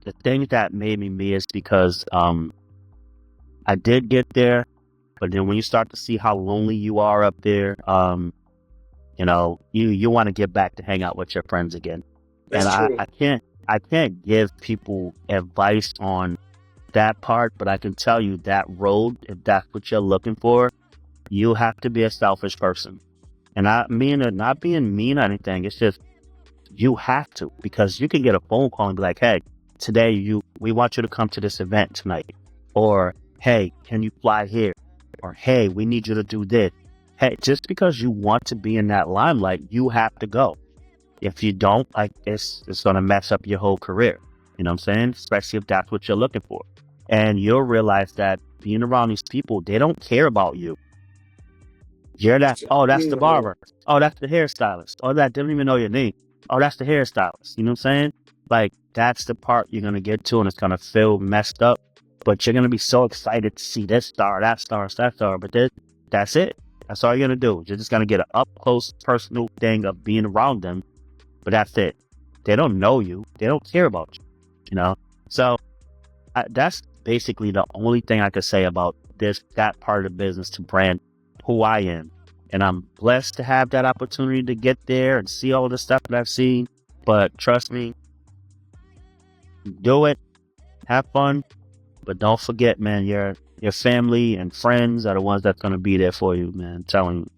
the thing that made me is because I did get there, but then when you start to see how lonely you are up there, you want to get back to hang out with your friends again. That's And true. I can't give people advice on that part, but I can tell you that road, if that's what you're looking for, you have to be a selfish person. And not being mean or anything. It's just you have to, because you can get a phone call and be like, "Hey, today we want you to come to this event tonight," or "Hey, can you fly here?" or "Hey, we need you to do this." hey, just because you want to be in that limelight, you have to go. If you don't, like, it's gonna mess up your whole career. You know what I'm saying? Especially if that's what you're looking for. And you'll realize that being around these people, they don't care about you. You're that, oh, that's the Mhm. barber. Oh, that's the hairstylist. Oh, that didn't even know your name. Oh, that's the hairstylist. You know what I'm saying? Like, that's the part you're gonna get to, and it's gonna feel messed up. But you're gonna be so excited to see this star, that star, that star. But that's it. That's all you're gonna do. You're just gonna get an up close personal thing of being around them. But that's it. They don't know you. They don't care about you. You know. So that's basically the only thing I could say about that part of the business to brand who I am. And I'm blessed to have that opportunity to get there and see all the stuff that I've seen. But trust me, do it, have fun, but don't forget, man, your family and friends are the ones that's gonna be there for you, man. I'm telling you,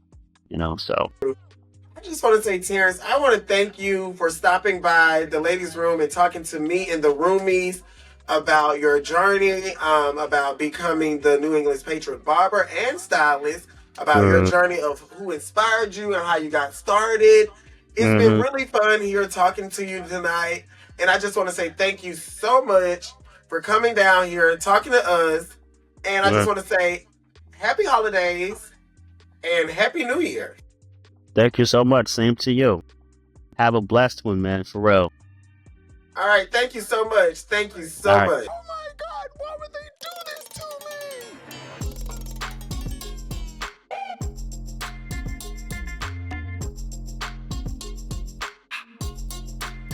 you know. So I just want to say, Terrence, I want to thank you for stopping by the ladies' room and talking to me and the roomies about your journey, about becoming the New England Patriot barber and stylist, about your mm, journey of who inspired you and how you got started. It's been mm-hmm, really fun here talking to you tonight. And I just want to say thank you so much for coming down here, talking to us. And I just mm. want to say happy holidays and happy New Year. Thank you so much. Same to you. Have a blessed one, man, for real. All right. Thank you so much. Thank you All so right. much.